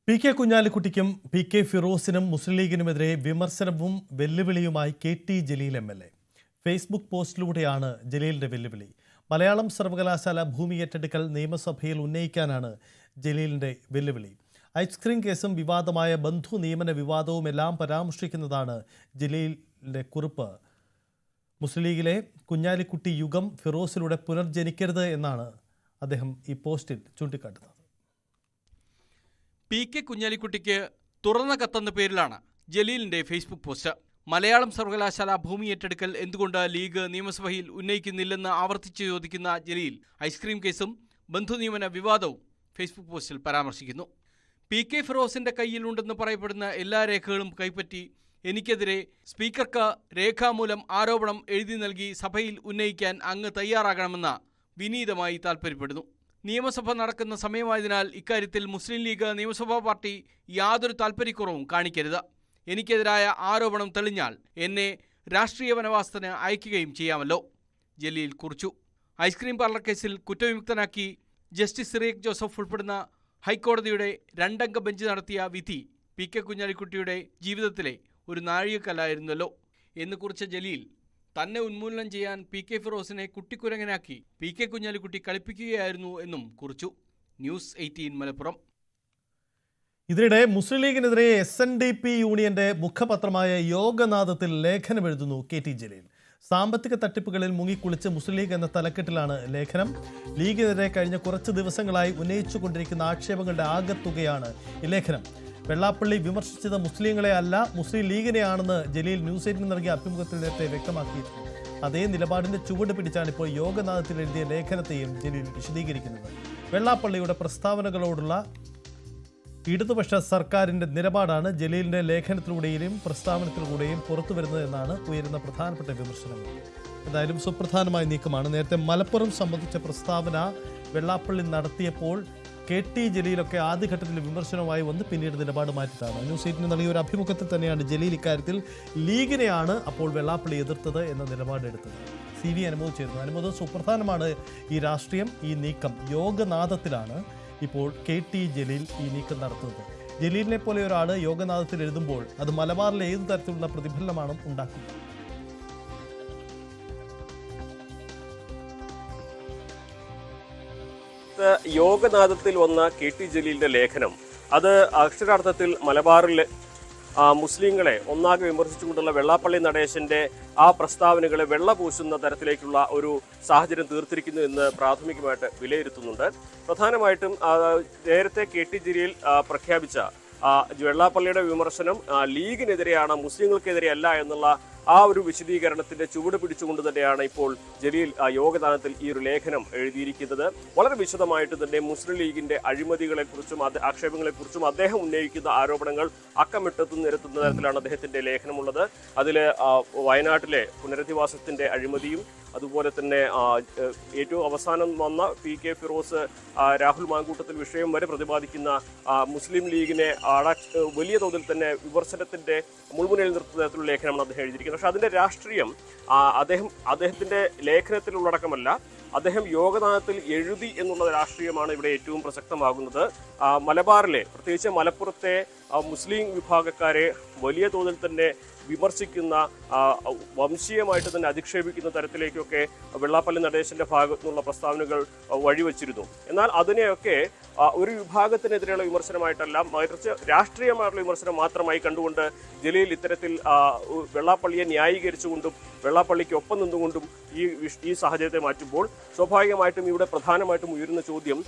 P K കുഞ്ഞാലിക്കുട്ടിക്കും P K ഫിറോസിനും Muslim ലീഗിനുമെതിരെ വിമർശനവും വെല്ലുവിളിയുമായി K T Jaleel MLA. Facebook പോസ്റ്റിലൂടെയാണ് ജലീലിന്റെ വെല്ലുവിളി. മലയാളം സർവകലാശാല ഭൂമി ഏറ്റെടുക്കൽ നിയമസഭയിൽ ഉന്നയിക്കാനാണ് ജലീലിന്റെ വെല്ലുവിളി. ഐസ്ക്രീം കേസും വിവാദമായ ബന്ധു നിയമന വിവാദവും എല്ലാം പരാമർശിക്കുന്നതാണ് ജലീലിന്റെ കുറിപ്പ്. മുസ്ലിം ലീഗിലെ കുഞ്ഞാലിക്കുട്ടി യുഗം ഫിറോസിലൂടെ പുനർജനിക്കരുത് എന്നാണ് അദ്ദേഹം ഈ പോസ്റ്റിൽ ചൂണ്ടിക്കാട്ടുന്നത്. പി കെ കുഞ്ഞാലിക്കുട്ടിക്ക് തുറന്ന കത്തെന്ന പേരിലാണ് ജലീലിന്റെ ഫേസ്ബുക്ക് പോസ്റ്റ്. മലയാളം സർവകലാശാല ഭൂമി ഏറ്റെടുക്കൽ എന്തുകൊണ്ട് ലീഗ് നിയമസഭയിൽ ഉന്നയിക്കുന്നില്ലെന്ന് ആവർത്തിച്ച് ചോദിക്കുന്ന ജലീൽ ഐസ്ക്രീം കേസും ബന്ധു നിയമന വിവാദവും ഫേസ്ബുക്ക് പോസ്റ്റിൽ പരാമർശിക്കുന്നു. പി കെ ഫിറോസിന്റെ കയ്യിലുണ്ടെന്ന് പറയപ്പെടുന്ന എല്ലാ രേഖകളും കൈപ്പറ്റി എനിക്കെതിരെ സ്പീക്കർക്ക് രേഖാമൂലം ആരോപണം എഴുതി നൽകി സഭയിൽ ഉന്നയിക്കാൻ അങ്ങ് തയ്യാറാകണമെന്ന് വിനീതമായി താൽപ്പര്യപ്പെടുന്നു. നിയമസഭ നടക്കുന്ന സമയമായതിനാൽ ഇക്കാര്യത്തിൽ മുസ്ലിം ലീഗ് നിയമസഭാ പാർട്ടി യാതൊരു താൽപ്പര്യക്കുറവും കാണിക്കരുത്. എനിക്കെതിരായ ആരോപണം തെളിഞ്ഞാൽ എന്നെ രാഷ്ട്രീയ വനവാസത്തിന് അയക്കുകയും ചെയ്യാമല്ലോ, ജലീൽ കുറിച്ചു. ഐസ്ക്രീം പാർലർ കേസിൽ കുറ്റവിമുക്തനാക്കി ജസ്റ്റിസ് സിറിയക് ജോസഫ് ഉൾപ്പെടുന്ന ഹൈക്കോടതിയുടെ 2 അംഗ ബെഞ്ച് നടത്തിയ വിധി പി കെ കുഞ്ഞാലിക്കുട്ടിയുടെ ജീവിതത്തിലെ ഒരു നാഴികക്കല്ലായിരുന്നല്ലോ എന്ന് കുറിച്ച ജലീൽ തന്നെ ഉന്മൂലനം ചെയ്യാൻ പി കെ ഫിറോസിനെ കുട്ടിക്കുരങ്ങനാക്കി പി കെ കുഞ്ഞാലിക്കുട്ടി കളിപ്പിക്കുകയായിരുന്നു എന്നും കുറിച്ചു. ന്യൂസ് 18 മലപ്പുറം. ഇതിനിടെ മുസ്ലിം ലീഗിനെതിരെ SNDP യൂണിയന്റെ മുഖപത്രമായ യോഗനാഥത്തിൽ ലേഖനമെഴുതുന്നു കെ ടി ജലീൽ. സാമ്പത്തിക തട്ടിപ്പുകളിൽ മുങ്ങിക്കുളിച്ച് മുസ്ലിം ലീഗ് എന്ന തലക്കെട്ടിലാണ് ലേഖനം. ലീഗിനെതിരെ കഴിഞ്ഞ കുറച്ച് ദിവസങ്ങളായി ഉന്നയിച്ചുകൊണ്ടിരിക്കുന്ന ആക്ഷേപങ്ങളുടെ ആകെത്തുകയാണ് ഈ ലേഖനം. വെള്ളാപ്പള്ളി വിമർശിച്ചത് മുസ്ലിങ്ങളെ അല്ല, മുസ്ലിം ലീഗിനെയാണെന്ന് ജലീൽ ന്യൂസ് 18 നൽകിയ അഭിമുഖത്തിൽ നേരത്തെ വ്യക്തമാക്കിയിരുന്നു. അതേ നിലപാടിന്റെ ചുവട് പിടിച്ചാണ് ഇപ്പോൾ യോഗനാഥത്തിൽ എഴുതിയ ലേഖനത്തെയും ജലീൽ വിശദീകരിക്കുന്നത്. വെള്ളാപ്പള്ളിയുടെ പ്രസ്താവനകളോടുള്ള ഇടതുപക്ഷ സർക്കാരിന്റെ നിലപാടാണ് ജലീലിന്റെ ലേഖനത്തിലൂടെയും പ്രസ്താവനത്തിലൂടെയും പുറത്തു വരുന്നത് എന്നാണ് ഉയരുന്ന പ്രധാനപ്പെട്ട വിമർശനങ്ങൾ. എന്തായാലും സുപ്രധാനമായ നീക്കമാണ്. നേരത്തെ മലപ്പുറം സംബന്ധിച്ച പ്രസ്താവന വെള്ളാപ്പള്ളി നടത്തിയപ്പോൾ കെ ടി ജലീലൊക്കെ ആദ്യഘട്ടത്തിൽ വിമർശനമായി വന്ന് പിന്നീട് നിലപാട് മാറ്റിയിട്ടാണ്. ന്യൂസ് 18 നൽകിയ ഒരു അഭിമുഖത്തിൽ തന്നെയാണ് ജലീൽ ഇക്കാര്യത്തിൽ ലീഗിനെയാണ് അപ്പോൾ വെള്ളാപ്പള്ളി എതിർത്തത് എന്ന നിലപാടെടുത്തത്. CV അനുമോദ് ചേരുന്നു. അനുമോദ്, സുപ്രധാനമാണ് ഈ രാഷ്ട്രീയം, ഈ നീക്കം. യോഗനാഥത്തിലാണ് ഇപ്പോൾ കെ ടി ജലീൽ ഈ നീക്കം നടത്തുന്നത്. ജലീലിനെ പോലെ ഒരാൾ യോഗനാഥത്തിൽ എഴുതുമ്പോൾ അത് മലബാറിലെ ഏതു തരത്തിലുള്ള പ്രതിഫലനമാണ് ഉണ്ടാക്കുന്നത്? യോഗനാഥത്തിൽ വന്ന കെ ടി ജലീലിന്റെ ലേഖനം അത് അക്ഷരാർത്ഥത്തിൽ മലബാറിലെ മുസ്ലിങ്ങളെ ഒന്നാകെ വിമർശിച്ചുകൊണ്ടുള്ള വെള്ളാപ്പള്ളി നടേശന്റെ ആ പ്രസ്താവനകളെ വെള്ളപൂശുന്ന തരത്തിലേക്കുള്ള ഒരു സാഹചര്യം തീർത്തിരിക്കുന്നു എന്ന് പ്രാഥമികമായിട്ട് വിലയിരുത്തുന്നുണ്ട്. പ്രധാനമായിട്ടും നേരത്തെ കെ ടി ജലീൽ പ്രഖ്യാപിച്ച വെള്ളാപ്പള്ളിയുടെ വിമർശനം ലീഗിനെതിരെയാണ്, മുസ്ലിങ്ങൾക്കെതിരെയല്ല എന്നുള്ള ആ ഒരു വിശദീകരണത്തിന്റെ ചുവട് പിടിച്ചുകൊണ്ട് തന്നെയാണ് ഇപ്പോൾ ജലീൽ യോഗദാനത്തിൽ ഈ ഒരു ലേഖനം എഴുതിയിരിക്കുന്നത്. വളരെ വിശദമായിട്ട് തന്നെ മുസ്ലിം ലീഗിന്റെ അഴിമതികളെക്കുറിച്ചും ആക്ഷേപങ്ങളെക്കുറിച്ചും അദ്ദേഹം ഉന്നയിക്കുന്ന ആരോപണങ്ങൾ അക്കമിട്ടു നിരത്തുന്ന തരത്തിലാണ് അദ്ദേഹത്തിന്റെ ലേഖനമുള്ളത്. അതിൽ വയനാട്ടിലെ പുനരധിവാസത്തിന്റെ അഴിമതിയും അതുപോലെ തന്നെ ഏറ്റവും അവസാനം വന്ന പി കെ ഫിറോസ് രാഹുൽ മാങ്കൂട്ടത്തിൽ വിഷയം വരെ പ്രതിപാദിക്കുന്ന മുസ്ലിം ലീഗിനെ വലിയ തോതിൽ തന്നെ വിമർശനത്തിന്റെ മുൾമുനയിൽ നിർത്തുന്ന തരത്തിലുള്ള ലേഖനമാണ് അദ്ദേഹം എഴുതിയിരിക്കുന്നത്. പക്ഷെ അതിന്റെ രാഷ്ട്രീയം അദ്ദേഹത്തിന്റെ ലേഖനത്തിൽ ഉള്ളടക്കമല്ല, അദ്ദേഹം യോഗദാനത്തിൽ എഴുതി എന്നുള്ള രാഷ്ട്രീയമാണ് ഇവിടെ ഏറ്റവും പ്രസക്തമാകുന്നത്. മലബാറിലെ, പ്രത്യേകിച്ച് മലപ്പുറത്തെ മുസ്ലിം വിഭാഗക്കാരെ വലിയ തോതിൽ തന്നെ വിമർശിക്കുന്ന, വംശീയമായിട്ട് തന്നെ അധിക്ഷേപിക്കുന്ന തരത്തിലേക്കൊക്കെ വെള്ളാപ്പള്ളി നടേശന്റെ ഭാഗത്തു നിന്നുള്ള പ്രസ്താവനകൾ വഴിവെച്ചിരുന്നു. എന്നാൽ അതിനെയൊക്കെ ഒരു വിഭാഗത്തിനെതിരെയുള്ള വിമർശനമായിട്ടല്ല, മറിച്ച് രാഷ്ട്രീയമായിട്ടുള്ള വിമർശനം മാത്രമായി കണ്ടുകൊണ്ട് ജലീൽ ഇത്തരത്തിൽ വെള്ളാപ്പള്ളിയെ ന്യായീകരിച്ചുകൊണ്ടും വെള്ളാപ്പള്ളിക്ക് ഒപ്പം നിന്നുകൊണ്ടും ഈ സാഹചര്യത്തെ മാറ്റുമ്പോൾ സ്വാഭാവികമായിട്ടും ഇവിടെ പ്രധാനമായിട്ടും ഉയരുന്ന ചോദ്യം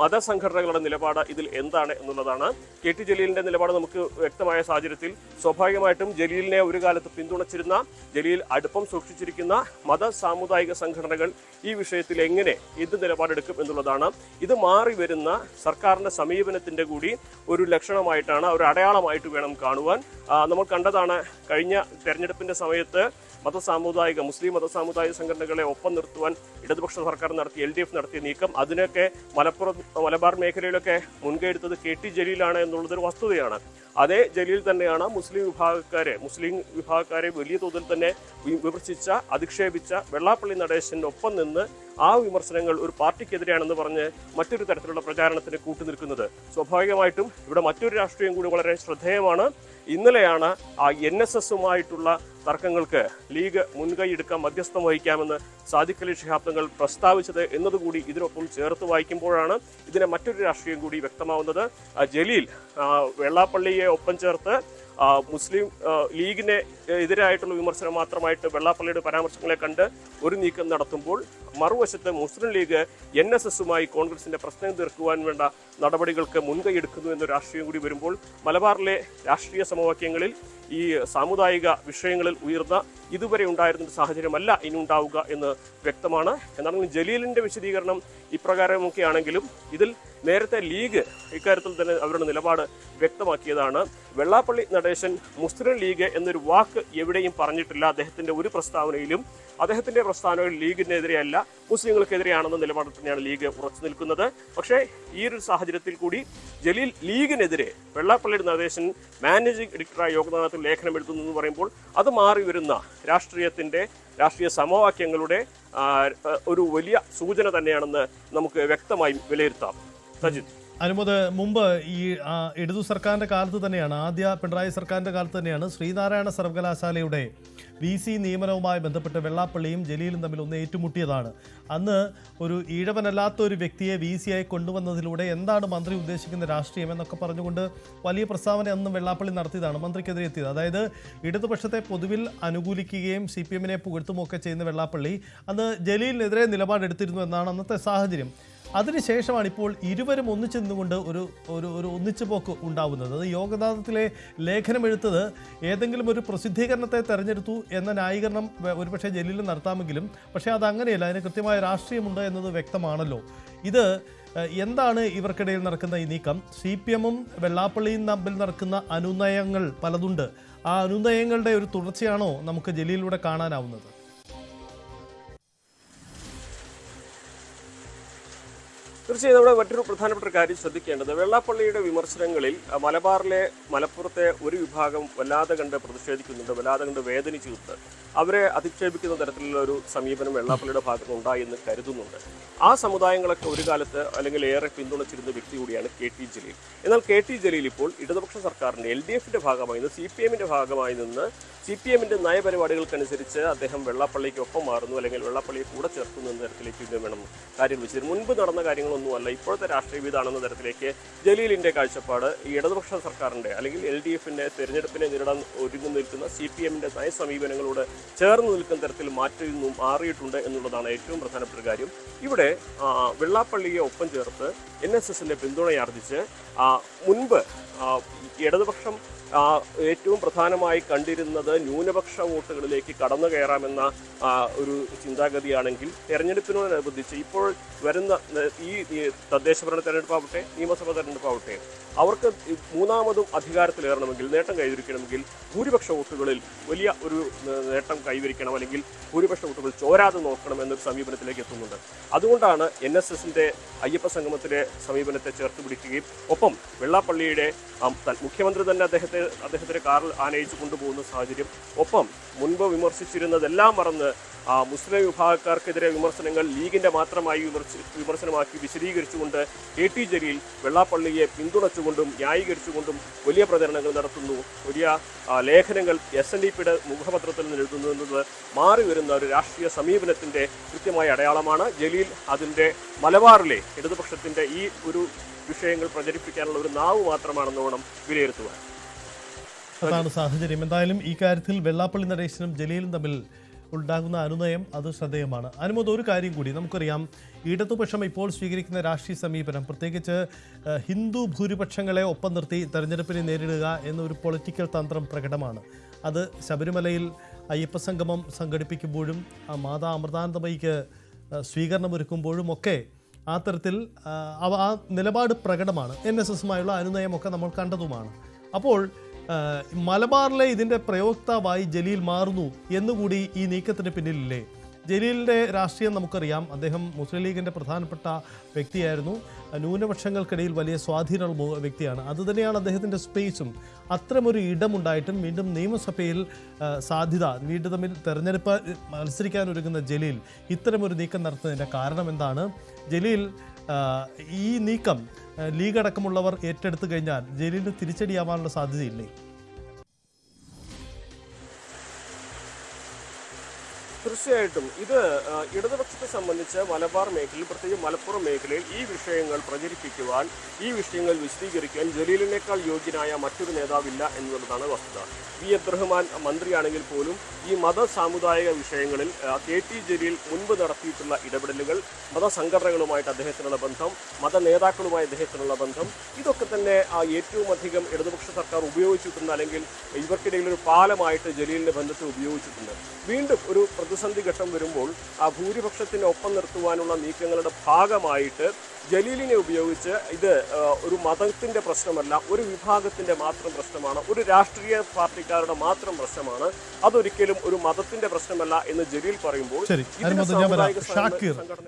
മതസംഘടനകളുടെ നിലപാട് ഇതിൽ എന്താണ് എന്നുള്ളതാണ്. കെ ടി ജലീലിന്റെ നിലപാട് നമുക്ക് വ്യക്തമായ സാഹചര്യത്തിൽ സ്വാഭാവികമായിട്ടും ജലീലിനെ ഒരു കാലത്ത് പിന്തുണച്ചിരുന്ന, ജലീൽ അടുപ്പം സൂക്ഷിച്ചിരിക്കുന്ന മത സാമുദായിക സംഘടനകൾ ഈ വിഷയത്തിൽ എങ്ങനെ എന്ത് നിലപാടെടുക്കും എന്നുള്ളതാണ്. ഇത് മാറി വരുന്ന സർക്കാരിന്റെ സമീപനത്തിന്റെ കൂടി ഒരു ലക്ഷണമായിട്ടാണ്, ഒരു അടയാളമായിട്ട് വേണം കാണുവാൻ. നമ്മൾ കണ്ടതാണ് കഴിഞ്ഞ തെരഞ്ഞെടുപ്പിന്റെ സമയത്ത് മുസ്ലിം മതസാമുദായിക സംഘടനകളെ ഒപ്പം നിർത്തുവാൻ ഇടതുപക്ഷ സർക്കാർ നടത്തിയ LDF നടത്തിയ നീക്കം, അതിനൊക്കെ മലബാർ മേഖലയിലൊക്കെ മുൻകൈ എടുത്തത് KT ജലീലാണ് എന്നുള്ളതൊരു വസ്തുതയാണ്. അതേ ജലീൽ തന്നെയാണ് മുസ്ലിം വിഭാഗക്കാരെ വലിയ തോതിൽ തന്നെ വിമർശിച്ച, അധിക്ഷേപിച്ച വെള്ളാപ്പള്ളി നടേശന്റെ ഒപ്പം നിന്ന് ആ വിമർശനങ്ങൾ ഒരു പാർട്ടിക്കെതിരെയാണെന്ന് പറഞ്ഞ് മറ്റൊരു തരത്തിലുള്ള പ്രചാരണത്തിന് കൂട്ടുനിൽക്കുന്നത്. സ്വാഭാവികമായിട്ടും ഇവിടെ മറ്റൊരു രാഷ്ട്രീയം കൂടി വളരെ ശ്രദ്ധേയമാണ്. ഇന്നലെയാണ് ആ NSSുമായിട്ടുള്ള തർക്കങ്ങൾക്ക് ലീഗ് മുൻകൈ എടുക്കാൻ മധ്യസ്ഥം വഹിക്കാമെന്ന് സാദിഖ് അലി ശിഹാബ് തങ്ങൾ പ്രസ്താവിച്ചത് എന്നതുകൂടി ഇതിനൊപ്പം ചേർത്ത് വായിക്കുമ്പോഴാണ് ഇതിനെ മറ്റൊരു രാഷ്ട്രീയം കൂടി വ്യക്തമാവുന്നത്. ജലീൽ വെള്ളാപ്പള്ളിയെ ഒപ്പം ചേർത്ത് മുസ്ലിം ലീഗിന് എതിരായിട്ടുള്ള വിമർശനം മാത്രമായിട്ട് വെള്ളാപ്പള്ളിയുടെ പരാമർശങ്ങളെ കണ്ട് ഒരു നീക്കം നടത്തുമ്പോൾ, മറുവശത്ത് മുസ്ലിം ലീഗ് NSSുമായി കോൺഗ്രസിന്റെ പ്രശ്നം തീർക്കുവാൻ വേണ്ട നടപടികൾക്ക് മുൻകൈ എടുക്കുന്നു എന്ന രാഷ്ട്രീയം കൂടി വരുമ്പോൾ മലബാറിലെ രാഷ്ട്രീയ സമവാക്യങ്ങളിൽ ഈ സാമുദായിക വിഷയങ്ങളിൽ ഉയർന്ന ഇതുവരെ ഉണ്ടായിരുന്ന സാഹചര്യമല്ല ഇനി ഉണ്ടാവുക എന്ന് വ്യക്തമാണ്. എന്നാണെങ്കിലും ജലീലിന്റെ വിശദീകരണം ഇപ്രകാരമൊക്കെ ആണെങ്കിലും ഇതിൽ നേരത്തെ ലീഗ് ഇക്കാര്യത്തിൽ തന്നെ അവരുടെ നിലപാട് വ്യക്തമാക്കിയതാണ്. വെള്ളാപ്പള്ളി നടേശൻ മുസ്ലിം ലീഗ് എന്നൊരു വാക്ക് എവിടെയും പറഞ്ഞിട്ടില്ല. അദ്ദേഹത്തിന്റെ ഒരു പ്രസ്താവനയിലും അദ്ദേഹത്തിന്റെ പ്രസ്താവനകൾ ലീഗിനെതിരെയല്ല, മുസ്ലിങ്ങൾക്കെതിരെയാണെന്ന നിലപാടിൽ തന്നെയാണ് ലീഗ് ഉറച്ചു നിൽക്കുന്നത്. പക്ഷേ ഈ ഒരു സാഹചര്യത്തിൽ കൂടി ജലീൽ ലീഗിനെതിരെ വെള്ളാപ്പള്ളിയുടെ നടേശൻ മാനേജിംഗ് എഡിറ്ററായ യോഗനാഥത്തിൽ ലേഖനം എഴുതുന്നു എന്ന് പറയുമ്പോൾ അത് മാറി വരുന്ന രാഷ്ട്രീയ സമവാക്യങ്ങളുടെ ഒരു വലിയ സൂചന തന്നെയാണെന്ന് നമുക്ക് വ്യക്തമായി വിലയിരുത്താം. സജിത്. അനുമത്, മുമ്പ് ഈ ഇടതു സർക്കാരിൻ്റെ കാലത്ത് തന്നെയാണ്, ആദ്യ പിണറായി സർക്കാരിൻ്റെ കാലത്ത് തന്നെയാണ് ശ്രീനാരായണ സർവകലാശാലയുടെ VC നിയമനവുമായി ബന്ധപ്പെട്ട് വെള്ളാപ്പള്ളിയും ജലീലും തമ്മിൽ ഒന്ന് ഏറ്റുമുട്ടിയതാണ്. അന്ന് ഒരു ഈഴവനല്ലാത്ത ഒരു വ്യക്തിയെ VC ആയി കൊണ്ടുവന്നതിലൂടെ എന്താണ് മന്ത്രി ഉദ്ദേശിക്കുന്ന രാഷ്ട്രീയം എന്നൊക്കെ പറഞ്ഞുകൊണ്ട് വലിയ പ്രസ്താവന അന്നും വെള്ളാപ്പള്ളി നടത്തിയതാണ്, മന്ത്രിക്കെതിരെ എത്തിയത്. അതായത് ഇടതുപക്ഷത്തെ പൊതുവിൽ അനുകൂലിക്കുകയും CPMനെ പുകഴ്ത്തുമൊക്കെ ചെയ്യുന്ന വെള്ളാപ്പള്ളി അന്ന് ജലീലിനെതിരെ നിലപാടെടുത്തിരുന്നു എന്നാണ് അന്നത്തെ സാഹചര്യം. അതിനുശേഷമാണ് ഇപ്പോൾ ഇരുവരും ഒന്നിച്ചു നിന്നുകൊണ്ട് ഒരു ഒന്നിച്ചുപോക്ക് ഉണ്ടാവുന്നത്. അത് യോഗനാഥത്തിലെ ലേഖനം എഴുത്തത് ഏതെങ്കിലും ഒരു പ്രസിദ്ധീകരണത്തെ തെരഞ്ഞെടുത്തു എന്ന ന്യായീകരണം ഒരുപക്ഷെ ജലീലിൽ നടത്താമെങ്കിലും പക്ഷേ അതങ്ങനെയല്ല, അതിന് കൃത്യമായ രാഷ്ട്രീയമുണ്ട് എന്നത് വ്യക്തമാണല്ലോ. ഇത് എന്താണ് ഇവർക്കിടയിൽ നടക്കുന്ന ഈ നീക്കം? CPMും വെള്ളാപ്പള്ളിയും തമ്മിൽ നടക്കുന്ന അനുനയങ്ങൾ പലതുണ്ട്. ആ അനുനയങ്ങളുടെ ഒരു തുടർച്ചയാണോ നമുക്ക് ജലീലിലൂടെ കാണാനാവുന്നത്? തീർച്ചയായും നമ്മുടെ മറ്റൊരു പ്രധാനപ്പെട്ട കാര്യം ശ്രദ്ധിക്കേണ്ടത്, വെള്ളാപ്പള്ളിയുടെ വിമർശനങ്ങളിൽ മലപ്പുറത്തെ ഒരു വിഭാഗം വല്ലാതെ കണ്ട് പ്രതിഷേധിക്കുന്നുണ്ട്, വല്ലാതെ കണ്ട് വേദനിച്ചുകൊണ്ട് അവരെ അധിക്ഷേപിക്കുന്ന തരത്തിലുള്ള ഒരു സമീപനം വെള്ളാപ്പള്ളിയുടെ ഭാഗത്ത് ഉണ്ടായി എന്ന് കരുതുന്നുണ്ട്. ആ സമുദായങ്ങളൊക്കെ ഒരു കാലത്ത് അല്ലെങ്കിൽ ഏറെ പിന്തുണച്ചിരുന്ന വ്യക്തി കൂടിയാണ് KT ജലീൽ. എന്നാൽ KT ജലീൽ ഇപ്പോൾ ഇടതുപക്ഷ സർക്കാരിന്റെ LDFന്റെ ഭാഗമായി നിന്ന് CPMന്റെ ഭാഗമായി നിന്ന് CPMന്റെ നയപരിപാടികൾക്കനുസരിച്ച് അദ്ദേഹം വെള്ളാപ്പള്ളിക്കൊപ്പം മാറുന്നു, അല്ലെങ്കിൽ വെള്ളാപ്പള്ളിയെ കൂടെ ചേർക്കുന്നു എന്ന തരത്തിലേക്ക് വേണം കാര്യം വെച്ചത്. മുൻപ് നടന്ന കാര്യങ്ങളൊന്നുമല്ല, ഇപ്പോഴത്തെ രാഷ്ട്രീയ ഇതാണെന്ന തരത്തിലേക്ക് ജലീലിന്റെ കാഴ്ചപ്പാട് ഈ ഇടതുപക്ഷ സർക്കാരിന്റെ അല്ലെങ്കിൽ LDFന്റെ തെരഞ്ഞെടുപ്പിനെ നേരിടാൻ ഒരുങ്ങി നിൽക്കുന്ന CPMന്റെ നയ സമീപനങ്ങളോട് ചേർന്ന് നിൽക്കുന്ന തരത്തിൽ മാറിയിട്ടുണ്ട് എന്നുള്ളതാണ് ഏറ്റവും പ്രധാനപ്പെട്ട കാര്യം. ഇവിടെ വെള്ളാപ്പള്ളിയെ ഒപ്പം ചേർത്ത് NSSന്റെ പിന്തുണയാർജിച്ച് മുൻപ് ഇടതുപക്ഷം ഏറ്റവും പ്രധാനമായി കണ്ടിരുന്നത് ന്യൂനപക്ഷ വോട്ടുകളിലേക്ക് കടന്നു കയറാമെന്ന ഒരു ചിന്താഗതിയാണെങ്കിൽ തെരഞ്ഞെടുപ്പിനോടനുബന്ധിച്ച് ഇപ്പോൾ വരുന്ന ഈ തദ്ദേശഭരണ തെരഞ്ഞെടുപ്പാവട്ടെ നിയമസഭാ തെരഞ്ഞെടുപ്പാവട്ടെ അവർക്ക് മൂന്നാമതും അധികാരത്തിലേറണമെങ്കിൽ, നേട്ടം കൈവരിക്കണമെങ്കിൽ ഭൂരിപക്ഷ വോട്ടുകളിൽ വലിയ ഒരു നേട്ടം കൈവരിക്കണം, അല്ലെങ്കിൽ ഭൂരിപക്ഷ വോട്ടുകൾ ചോരാതെ നോക്കണം എന്നൊരു സമീപനത്തിലേക്ക് എത്തുന്നുണ്ട്. അതുകൊണ്ടാണ് NSSന്റെ അയ്യപ്പ സംഗമത്തിലെ സമീപനത്തെ ചേർത്ത് പിടിക്കുകയും ഒപ്പം വെള്ളാപ്പള്ളിയുടെ മുഖ്യമന്ത്രി തന്നെ അദ്ദേഹത്തിന്റെ കാറിൽ ആനയിച്ചു കൊണ്ടുപോകുന്ന സാഹചര്യം, ഒപ്പം മുൻപ് വിമർശിച്ചിരുന്നതെല്ലാം മറന്ന് മുസ്ലിം വിഭാഗക്കാർക്കെതിരെ വിമർശനങ്ങൾ ലീഗിന്റെ മാത്രമായി വിമർശനമാക്കി വിശദീകരിച്ചുകൊണ്ട് KT ജലീൽ വെള്ളാപ്പള്ളിയെ പിന്തുണച്ചുകൊണ്ടും ന്യായീകരിച്ചുകൊണ്ടും വലിയ പ്രചരണങ്ങൾ നടത്തുന്നു, വലിയ ലേഖനങ്ങൾ SNDPയുടെ മുഖപത്രത്തിൽ നിന്ന് എഴുതുന്നു എന്നത് മാറി വരുന്ന ഒരു രാഷ്ട്രീയ സമീപനത്തിന്റെ കൃത്യമായ അടയാളമാണ്. ജലീൽ അതിന്റെ മലബാറിലെ ഇടതുപക്ഷത്തിന്റെ ഈ ഒരു വിഷയങ്ങൾ പ്രചരിപ്പിക്കാനുള്ള ഒരു നാവ് മാത്രമാണെന്ന് വേണം വിലയിരുത്തുവാൻ. അതാണ് സാഹചര്യം. എന്തായാലും ഈ കാര്യത്തിൽ വെള്ളാപ്പള്ളി നടേശനും ജലീലും തമ്മിൽ ഉണ്ടാകുന്ന അനുനയം അത് ശ്രദ്ധേയമാണ്. അനുമോദ്, ഒരു കാര്യം കൂടി നമുക്കറിയാം, ഇടതുപക്ഷം ഇപ്പോൾ സ്വീകരിക്കുന്ന രാഷ്ട്രീയ സമീപനം പ്രത്യേകിച്ച് ഹിന്ദു ഭൂരിപക്ഷങ്ങളെ ഒപ്പം നിർത്തി തെരഞ്ഞെടുപ്പിനെ നേരിടുക എന്നൊരു പൊളിറ്റിക്കൽ തന്ത്രം പ്രകടമാണ്. അത് ശബരിമലയിൽ അയ്യപ്പ സംഗമം സംഘടിപ്പിക്കുമ്പോഴും മാതാ അമൃതാനന്ദമയിക്ക് സ്വീകരണമൊരുക്കുമ്പോഴും ഒക്കെ ആ തരത്തിൽ ആ നിലപാട് പ്രകടമാണ്. NSSുമായുള്ള അനുനയമൊക്കെ നമ്മൾ കണ്ടതുമാണ്. അപ്പോൾ മലബാറിലെ ഇതിൻ്റെ പ്രയോക്താവായി ജലീൽ മാറുന്നു എന്നുകൂടി ഈ നീക്കത്തിന് പിന്നിലില്ലേ? ജലീലിൻ്റെ രാഷ്ട്രീയം നമുക്കറിയാം. അദ്ദേഹം മുസ്ലിം ലീഗിൻ്റെ പ്രധാനപ്പെട്ട വ്യക്തിയായിരുന്നു. ന്യൂനപക്ഷങ്ങൾക്കിടയിൽ വലിയ സ്വാധീനമുള്ള വ്യക്തിയാണ്. അതുതന്നെയാണ് അദ്ദേഹത്തിൻ്റെ സ്പേസും. അത്തരമൊരു ഇടമുണ്ടായിട്ടും വീണ്ടും നിയമസഭയിൽ സാധ്യത, വീണ്ടും തമ്മിൽ തെരഞ്ഞെടുപ്പ് മത്സരിക്കാനൊരുങ്ങുന്ന ജലീൽ ഇത്തരമൊരു നീക്കം നടത്തുന്നതിൻ്റെ കാരണം എന്താണ്? ജലീൽ ഈ നീക്കം ലീഗ് അടക്കമുള്ളവർ ഏറ്റെടുത്തു കഴിഞ്ഞാൽ ജലീലിന് തിരിച്ചടിയാവാനുള്ള സാധ്യതയില്ലേ? തീർച്ചയായിട്ടും ഇത് ഇടതുപക്ഷത്തെ സംബന്ധിച്ച് മലബാർ മേഖലയിൽ, പ്രത്യേകിച്ച് മലപ്പുറം മേഖലയിൽ ഈ വിഷയങ്ങൾ പ്രചരിപ്പിക്കുവാൻ, ഈ വിഷയങ്ങൾ വിശദീകരിക്കാൻ ജലീലിനേക്കാൾ യോഗ്യനായ മറ്റൊരു നേതാവില്ല എന്നുള്ളതാണ് വസ്തുത. വി അബ്ദുറഹ്മാൻ മന്ത്രിയാണെങ്കിൽ പോലും ഈ മത സാമുദായിക വിഷയങ്ങളിൽ KT ജലീൽ മുൻപ് നടത്തിയിട്ടുള്ള ഇടപെടലുകൾ, മതസംഘടനകളുമായിട്ട് അദ്ദേഹത്തിനുള്ള ബന്ധം, മത നേതാക്കളുമായി അദ്ദേഹത്തിനുള്ള ബന്ധം, ഇതൊക്കെ തന്നെ ഏറ്റവും അധികം ഇടതുപക്ഷ സർക്കാർ ഉപയോഗിച്ചിട്ടുണ്ട്, അല്ലെങ്കിൽ ഇവർക്കിടയിൽ ഒരു പാലമായിട്ട് ജലീലിന്റെ ബന്ധത്തെ ഉപയോഗിച്ചിട്ടുണ്ട്. വീണ്ടും ഒരു പ്രതിസന്ധി ഘട്ടം വരുമ്പോൾ ആ ഭൂരിപക്ഷത്തിന് ഒപ്പം നിർത്തുവാനുള്ള നീക്കങ്ങളുടെ ഭാഗമായിട്ട് ജലീലിനെ ഉപയോഗിച്ച് ഇത് ഒരു മതത്തിന്റെ പ്രശ്നമല്ല, ഒരു വിഭാഗത്തിന്റെ മാത്രം പ്രശ്നമാണ്, ഒരു രാഷ്ട്രീയ പാർട്ടിക്കാരുടെ മാത്രം പ്രശ്നമാണ്, അതൊരിക്കലും ഒരു മതത്തിന്റെ പ്രശ്നമല്ല എന്ന് ജലീൽ പറയുമ്പോൾ ശരി, ഇതിന് സാമുദായിക സംഘടന